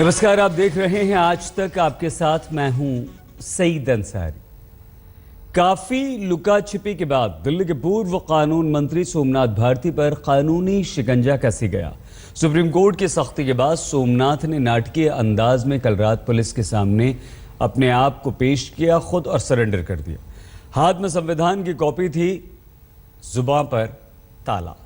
नमस्कार, आप देख रहे हैं आज तक। आपके साथ मैं हूं सईद अंसारी। काफी लुका छिपी के बाद दिल्ली के पूर्व कानून मंत्री सोमनाथ भारती पर कानूनी शिकंजा कसी गया। सुप्रीम कोर्ट की सख्ती के बाद सोमनाथ ने नाटकीय अंदाज में कल रात पुलिस के सामने अपने आप को पेश किया, खुद और सरेंडर कर दिया। हाथ में संविधान की कॉपी थी, जुबान पर ताला।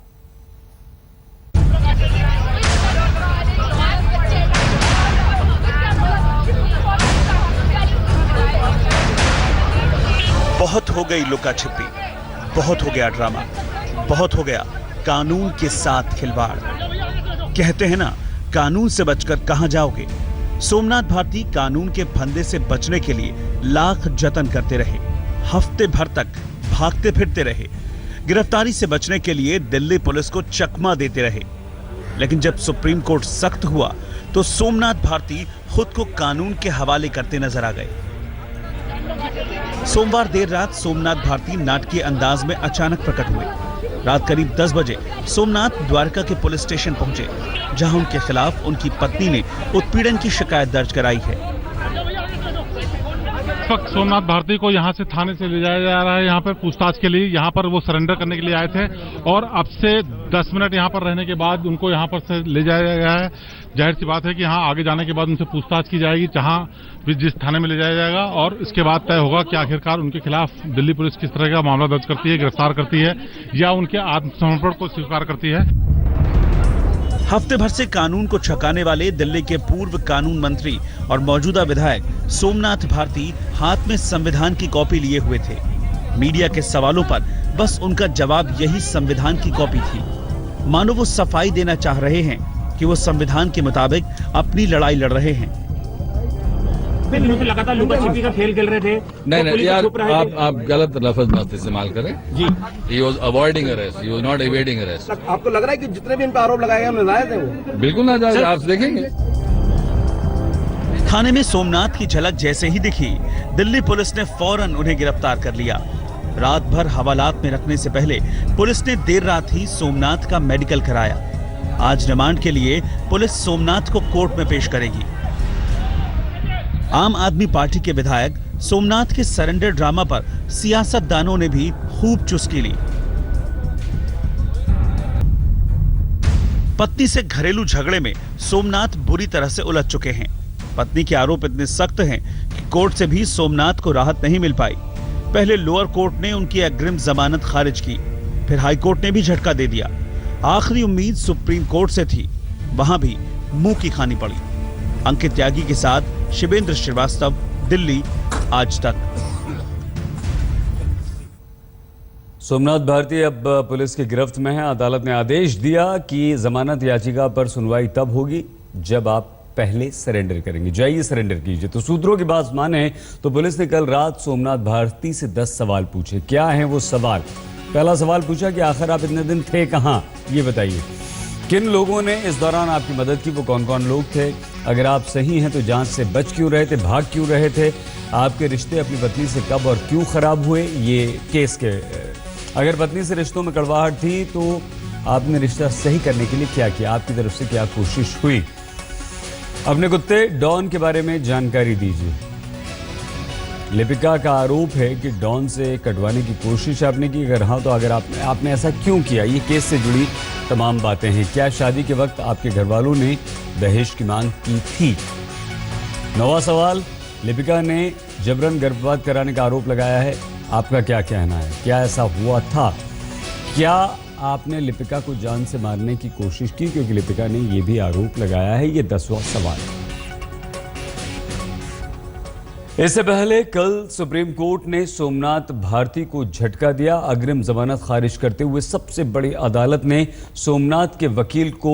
बहुत हो गई लुका छिपी, बहुत हो गया ड्रामा, बहुत हो गया कानून के साथ खिलवाड़। कहते हैं ना, कानून से बचकर कहां जाओगे। सोमनाथ भारती कानून के फंदे से बचने के लिए लाख जतन करते रहे, हफ्ते भर तक भागते फिरते रहे, गिरफ्तारी से बचने के लिए दिल्ली पुलिस को चकमा देते रहे। लेकिन जब सुप्रीम कोर्ट सख्त हुआ तो सोमनाथ भारती खुद को कानून के हवाले करते नजर आ गए। सोमवार देर रात सोमनाथ भारती नाटकीय अंदाज में अचानक प्रकट हुए। रात करीब 10 बजे सोमनाथ द्वारका के पुलिस स्टेशन पहुंचे, जहां उनके खिलाफ उनकी पत्नी ने उत्पीड़न की शिकायत दर्ज कराई है। इस वक्त सोमनाथ भारती को यहां से थाने से ले जाया जा रहा है, यहां पर पूछताछ के लिए। यहां पर वो सरेंडर करने के लिए आए थे और अब से 10 मिनट यहां पर रहने के बाद उनको यहां पर से ले जाया गया है। जाहिर सी बात है कि यहां आगे जाने के बाद उनसे पूछताछ की जाएगी, जहां भी जिस थाने में ले जाया जाएगा, और इसके बाद तय होगा कि आखिरकार उनके खिलाफ दिल्ली पुलिस किस तरह का मामला दर्ज करती है, गिरफ्तार करती है या उनके आत्मसमर्पण को स्वीकार करती है। हफ्ते भर से कानून को छकाने वाले दिल्ली के पूर्व कानून मंत्री और मौजूदा विधायक सोमनाथ भारती हाथ में संविधान की कॉपी लिए हुए थे। मीडिया के सवालों पर बस उनका जवाब यही संविधान की कॉपी थी। मानो वो सफाई देना चाह रहे हैं कि वो संविधान के मुताबिक अपनी लड़ाई लड़ रहे हैं। लगातार लुका छिपी का खेल खेल रहे थे। नहीं यार, आप गलत लफ्ज मत इस्तेमाल करें जी। He was avoiding arrest, he was not evading arrest। आपको लग रहा है कि जितने भी इन पर आरोप लगाए गए नाजायज हैं वो? बिल्कुल नाजायज, आप देखेंगे। थाने में सोमनाथ की झलक जैसे ही दिखी, दिल्ली पुलिस ने फौरन उन्हें गिरफ्तार कर लिया। रात भर हवालात में रखने से पहले पुलिस ने देर रात ही सोमनाथ का मेडिकल कराया। आज रिमांड के लिए पुलिस सोमनाथ को कोर्ट में पेश करेगी। आम आदमी पार्टी के विधायक सोमनाथ के सरेंडर ड्रामा पर सियासतदानों ने भी खूब चुस्की ली। पत्नी से घरेलू झगड़े में सोमनाथ बुरी तरह से उलझ चुके हैं। पत्नी के आरोप इतने सख्त हैं कि कोर्ट से भी सोमनाथ को राहत नहीं मिल पाई। पहले लोअर कोर्ट ने उनकी अग्रिम जमानत खारिज की, फिर हाई कोर्ट ने भी झटका दे दिया। आखिरी उम्मीद सुप्रीम कोर्ट से थी, वहां भी मुंह की खानी पड़ी। अंकित त्यागी के साथ शिवेंद्र श्रीवास्तव, दिल्ली, आज तक। सोमनाथ भारती अब पुलिस की गिरफ्त में है। अदालत ने आदेश दिया कि जमानत याचिका पर सुनवाई तब होगी जब आप पहले सरेंडर करेंगे। जाइए सरेंडर कीजिए। तो सूत्रों की बात माने तो पुलिस ने कल रात सोमनाथ भारती से 10 सवाल पूछे। क्या हैं वो सवाल? पहला सवाल पूछा कि आखिर आप इतने दिन थे कहां, ये बताइए। किन लोगों ने इस दौरान आपकी मदद की, वो कौन कौन लोग थे? अगर आप सही हैं तो जांच से बच क्यों रहे थे, भाग क्यों रहे थे? आपके रिश्ते अपनी पत्नी से कब और क्यों खराब हुए, ये केस के। अगर पत्नी से रिश्तों में कड़वाहट थी तो आपने रिश्ता सही करने के लिए क्या किया, आपकी तरफ से क्या कोशिश हुई? अपने कुत्ते डॉन के बारे में जानकारी दीजिए। लिपिका का आरोप है कि डॉन से कटवाने की कोशिश आपने की, अगर हाँ तो अगर आपने ऐसा क्यों किया? ये केस से जुड़ी तमाम बातें हैं। क्या शादी के वक्त आपके घर वालों ने दहेज की मांग की थी? नवा सवाल, लिपिका ने जबरन गर्भपात कराने का आरोप लगाया है, आपका क्या कहना है? क्या ऐसा हुआ था? क्या आपने लिपिका को जान से मारने की कोशिश की? क्योंकि लिपिका ने यह भी आरोप लगाया है। ये 10वां सवाल। इससे पहले कल सुप्रीम कोर्ट ने सोमनाथ भारती को झटका दिया। अग्रिम जमानत खारिज करते हुए सबसे बड़ी अदालत ने सोमनाथ के वकील को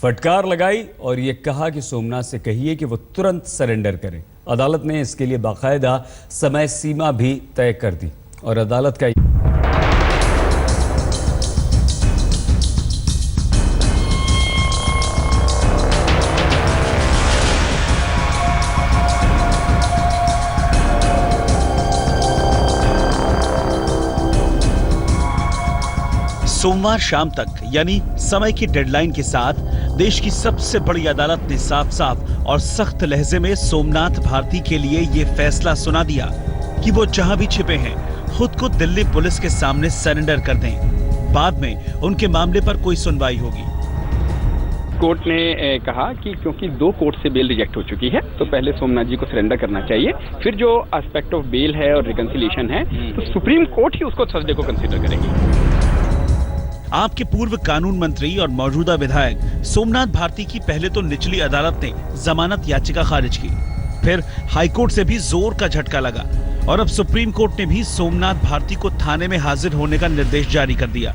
फटकार लगाई और यह कहा कि सोमनाथ से कहिए कि वो तुरंत सरेंडर करें। अदालत ने इसके लिए बाकायदा समय सीमा भी तय कर दी और अदालत का सोमवार शाम तक यानी समय की डेडलाइन के साथ देश की सबसे बड़ी अदालत ने साफ साफ और सख्त लहजे में सोमनाथ भारती के लिए ये फैसला सुना दिया कि वो जहां भी छिपे हैं खुद को दिल्ली पुलिस के सामने सरेंडर कर दें। बाद में उनके मामले पर कोई सुनवाई होगी। कोर्ट ने कहा कि क्योंकि 2 कोर्ट से बेल रिजेक्ट हो चुकी है तो पहले सोमनाथ जी को सरेंडर करना चाहिए, फिर जो एस्पेक्ट ऑफ बेल है और रिकंसिलिएशन है तो सुप्रीम कोर्ट ही उसको थर्सडे को कंसीडर करेगी। आपके पूर्व कानून मंत्री और मौजूदा विधायक सोमनाथ भारती की पहले तो निचली अदालत ने जमानत याचिका खारिज की, फिर हाईकोर्ट से भी जोर का झटका लगा और अब सुप्रीम कोर्ट ने भी सोमनाथ भारती को थाने में हाजिर होने का निर्देश जारी कर दिया।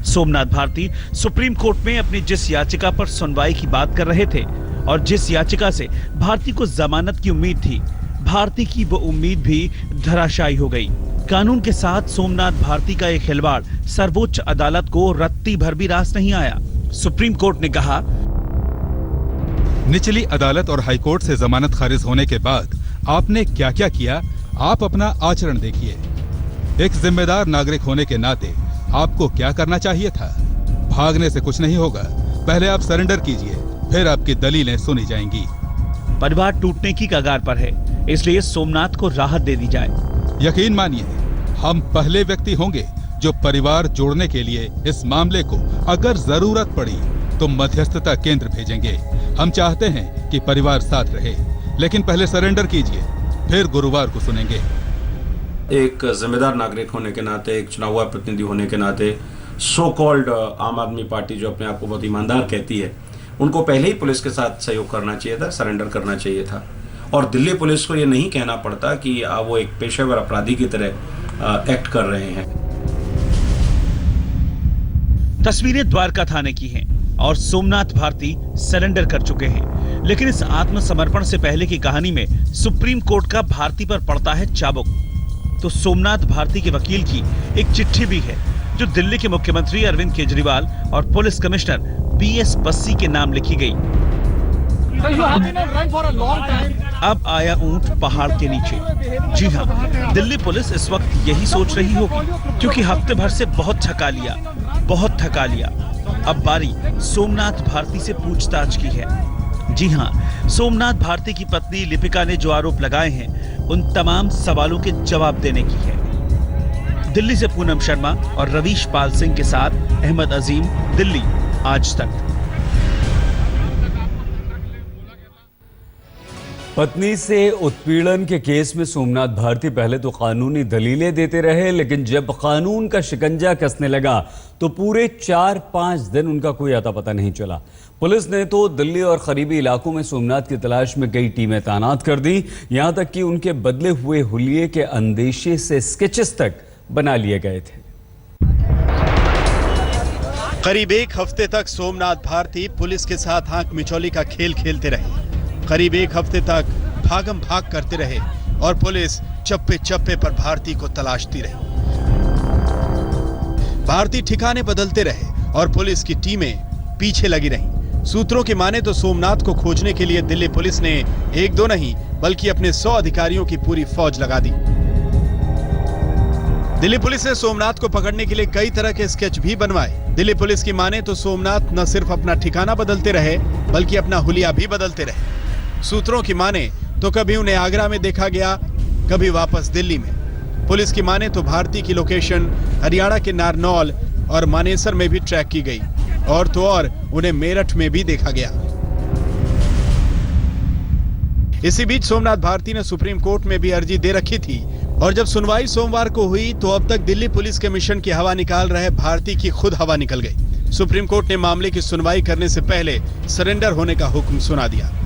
सोमनाथ भारती सुप्रीम कोर्ट में अपनी जिस याचिका पर सुनवाई की बात कर रहे थे और जिस याचिका से भारती को जमानत की उम्मीद थी, भारती की वो उम्मीद भी धराशायी हो गई। कानून के साथ सोमनाथ भारती का एक खिलवाड़ सर्वोच्च अदालत को रत्ती भर भी रास नहीं आया। सुप्रीम कोर्ट ने कहा, निचली अदालत और हाईकोर्ट से जमानत खारिज होने के बाद आपने क्या क्या किया, आप अपना आचरण देखिए। एक जिम्मेदार नागरिक होने के नाते आपको क्या करना चाहिए था? भागने से कुछ नहीं होगा, पहले आप सरेंडर कीजिए, फिर आपकी दलीलें सुनी जाएंगी। परिवार टूटने की कगार पर है, इसलिए सोमनाथ को राहत दे दी जाए। यकीन मानिए, हम पहले व्यक्ति होंगे जो परिवार जोड़ने के लिए इस मामले को अगर जरूरत पड़ी तो मध्यस्थता केंद्र भेजेंगे। हम चाहते हैं कि परिवार साथ रहे, लेकिन पहले सरेंडर कीजिए, फिर गुरुवार को सुनेंगे। एक जिम्मेदार नागरिक होने के नाते, एक चुना हुआ प्रतिनिधि होने के नाते, सो कॉल्ड आम आदमी पार्टी जो अपने आप को बहुत ईमानदार कहती है, उनको पहले ही पुलिस के साथ सहयोग करना चाहिए था, सरेंडर करना चाहिए था। और दिल्ली पुलिस को ये नहीं कहना पड़ता कि वो एक पेशेवर अपराधी की तरह एक्ट कर रहे हैं। तस्वीरें द्वारका थाने की हैं और सोमनाथ भारती सरेंडर कर चुके हैं, लेकिन इस आत्मसमर्पण से पहले की कहानी में सुप्रीम कोर्ट का भारती पर पड़ता है चाबुक। तो सोमनाथ भारती के वकील की एक चिट्ठी भी है जो दिल्ली के मुख्यमंत्री अरविंद केजरीवाल और पुलिस कमिश्नर BS बस्सी के नाम लिखी गई। अब आया ऊंट पहाड़ के नीचे। जी हाँ, दिल्ली पुलिस इस वक्त यही सोच रही होगी, क्योंकि हफ्ते भर से बहुत थका लिया। अब बारी सोमनाथ भारती से पूछताछ की है। जी हाँ, सोमनाथ भारती की पत्नी लिपिका ने जो आरोप लगाए हैं उन तमाम सवालों के जवाब देने की है। दिल्ली से पूनम शर्मा और रवीश पाल सिंह के साथ अहमद अजीम, दिल्ली आज तक। पत्नी से उत्पीड़न के केस में सोमनाथ भारती पहले तो कानूनी दलीलें देते रहे, लेकिन जब कानून का शिकंजा कसने लगा तो पूरे 4-5 दिन उनका कोई अता पता नहीं चला। पुलिस ने तो दिल्ली और करीबी इलाकों में सोमनाथ की तलाश में कई टीमें तैनात कर दी, यहां तक कि उनके बदले हुए हुलिये के अंदेशे से स्केचेस तक बना लिए गए थे। करीब 1 हफ्ते तक सोमनाथ भारती पुलिस के साथ आंख मिचौली का खेल खेलते रहे। करीब 1 हफ्ते तक भागम भाग करते रहे और पुलिस चप्पे चप्पे पर भारती को तलाशती रही। भारती ठिकाने बदलते रहे और पुलिस की टीमें पीछे लगी रहीं। सूत्रों की माने तो सोमनाथ को खोजने के लिए दिल्ली पुलिस ने 1-2 नहीं बल्कि अपने 100 अधिकारियों की पूरी फौज लगा दी। दिल्ली पुलिस ने सोमनाथ को पकड़ने के लिए कई तरह के स्केच भी बनवाए। दिल्ली पुलिस की माने तो सोमनाथ न सिर्फ अपना ठिकाना बदलते रहे बल्कि अपना हुलिया भी बदलते रहे। सूत्रों की माने तो कभी उन्हें आगरा में देखा गया, कभी वापस दिल्ली में। पुलिस की माने तो भारती की लोकेशन हरियाणा के नारनौल और मानेसर में भी ट्रैक की गई, और तो और उन्हें मेरठ में भी देखा गया। इसी बीच सोमनाथ भारती ने सुप्रीम कोर्ट में भी अर्जी दे रखी थी, और जब सुनवाई सोमवार को हुई तो अब तक दिल्ली पुलिस के मिशन की हवा निकाल रहे भारती की खुद हवा निकल गई। सुप्रीम कोर्ट ने मामले की सुनवाई करने से पहले सरेंडर होने का हुक्म सुना दिया।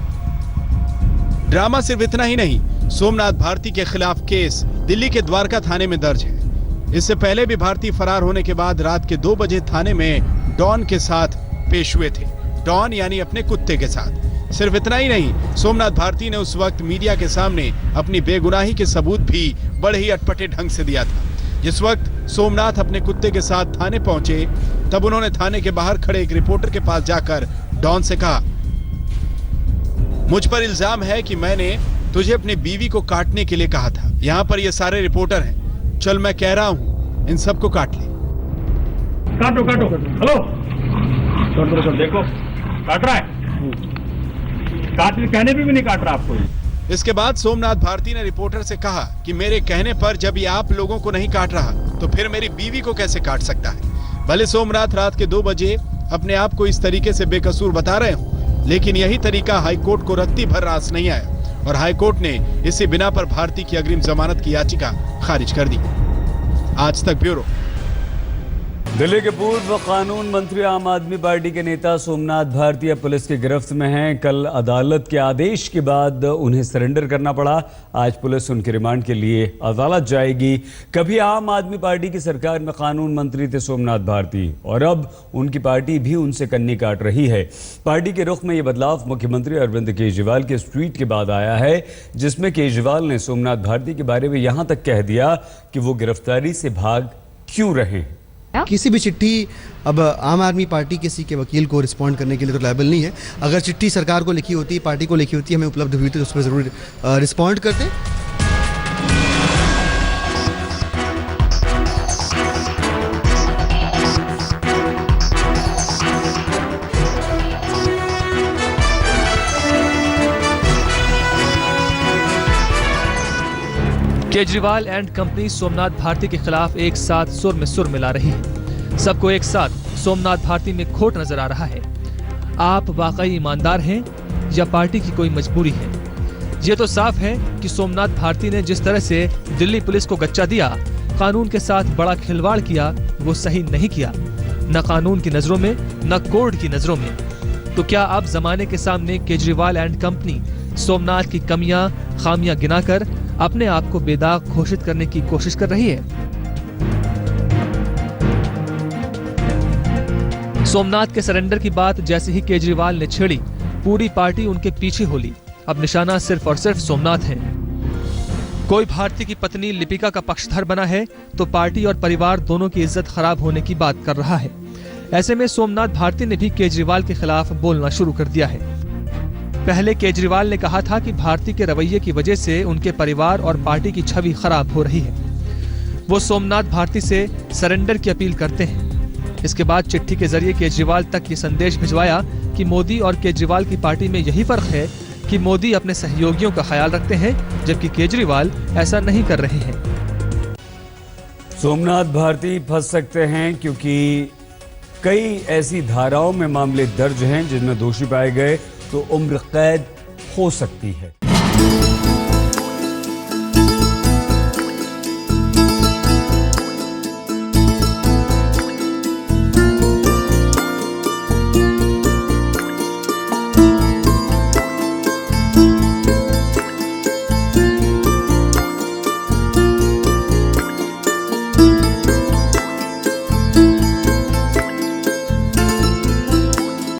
ड्रामा सिर्फ इतना ही नहीं, सोमनाथ भारती के खिलाफ केस दिल्ली के द्वारका थाने में दर्ज है। इससे पहले भी भारती फरार होने के बाद रात के 2 बजे थाने में डॉन के साथ पेश हुए थे। डॉन यानी अपने कुत्ते के साथ। सिर्फ इतना ही नहीं, सोमनाथ भारती ने उस वक्त मीडिया के सामने अपनी बेगुनाही के सबूत भी बड़े ही अटपटे ढंग से दिया था। जिस वक्त सोमनाथ अपने कुत्ते के साथ थाने पहुंचे, तब उन्होंने थाने के बाहर खड़े एक रिपोर्टर के पास जाकर डॉन से कहा, मुझ पर इल्जाम है कि मैंने तुझे अपनी बीवी को काटने के लिए कहा था। यहाँ पर ये सारे रिपोर्टर हैं, चल मैं कह रहा हूँ इन सबको काट ले। काटो हेलो देखो काट रहा है। कहने पे भी नहीं काट रहा आपको। इसके बाद सोमनाथ भारती ने रिपोर्टर से कहा कि मेरे कहने पर जब ये आप लोगों को नहीं काट रहा तो फिर मेरी बीवी को कैसे काट सकता है। भले सोमनाथ रात के 2 बजे अपने आप को इस तरीके से बेकसूर बता रहे हो, लेकिन यही तरीका हाईकोर्ट को रत्ती भर रास नहीं आया और हाईकोर्ट ने इसी बिना पर भारती की अग्रिम जमानत की याचिका खारिज कर दी। आज तक ब्यूरो। दिल्ली के पूर्व कानून मंत्री आम आदमी पार्टी के नेता सोमनाथ भारती अब पुलिस की गिरफ्त में हैं। कल अदालत के आदेश के बाद उन्हें सरेंडर करना पड़ा। आज पुलिस उनके रिमांड के लिए अदालत जाएगी। कभी आम आदमी पार्टी की सरकार में कानून मंत्री थे सोमनाथ भारती और अब उनकी पार्टी भी उनसे कन्नी काट रही है। पार्टी के रुख में ये बदलाव मुख्यमंत्री अरविंद केजरीवाल के ट्वीट के बाद आया है, जिसमें केजरीवाल ने सोमनाथ भारती के बारे में यहां तक कह दिया कि वो गिरफ्तारी से भाग क्यों रहे हैं। किसी भी चिट्ठी अब आम आदमी पार्टी किसी के वकील को रिस्पॉन्ड करने के लिए तो लायबल नहीं है। अगर चिट्ठी सरकार को लिखी होती है, पार्टी को लिखी होती है, हमें उपलब्ध हुई तो उस पर ज़रूर रिस्पॉन्ड करते। केजरीवाल एंड कंपनी सोमनाथ भारती के खिलाफ एक साथ सुर में सुर मिला रही है। सबको एक साथ सोमनाथ भारती में खोट नजर आ रहा है। आप वाकई ईमानदार हैं या पार्टी की कोई मजबूरी है? ये तो साफ है कि सोमनाथ भारती ने जिस तरह से दिल्ली पुलिस को गच्चा दिया, कानून के साथ बड़ा खिलवाड़ किया, वो सही नहीं किया, न कानून की नजरों में न कोर्ट की नजरों में। तो क्या अब जमाने के सामने केजरीवाल एंड कंपनी सोमनाथ की कमियां खामियां गिनाकर अपने आप को बेदाग घोषित करने की कोशिश कर रही है? सोमनाथ के सरेंडर की बात जैसे ही केजरीवाल ने छेड़ी, पूरी पार्टी उनके पीछे हो ली। अब निशाना सिर्फ और सिर्फ सोमनाथ है। कोई भारती की पत्नी लिपिका का पक्षधर बना है तो पार्टी और परिवार दोनों की इज्जत खराब होने की बात कर रहा है। ऐसे में सोमनाथ भारती ने भी केजरीवाल के खिलाफ बोलना शुरू कर दिया है। पहले केजरीवाल ने कहा था कि भारती के रवैये की वजह से उनके परिवार और पार्टी की छवि खराब हो रही है। वो सोमनाथ भारती से सरेंडर की अपील करते हैं। इसके बाद चिट्ठी के जरिए केजरीवाल तक ये संदेश भिजवाया कि मोदी और केजरीवाल की पार्टी में यही फर्क है कि मोदी अपने सहयोगियों का ख्याल रखते हैं, जबकि केजरीवाल ऐसा नहीं कर रहे हैं। सोमनाथ भारती फंस सकते हैं क्योंकि कई ऐसी धाराओं में मामले दर्ज हैं जिनमें दोषी पाए गए तो उम्र कैद हो सकती है।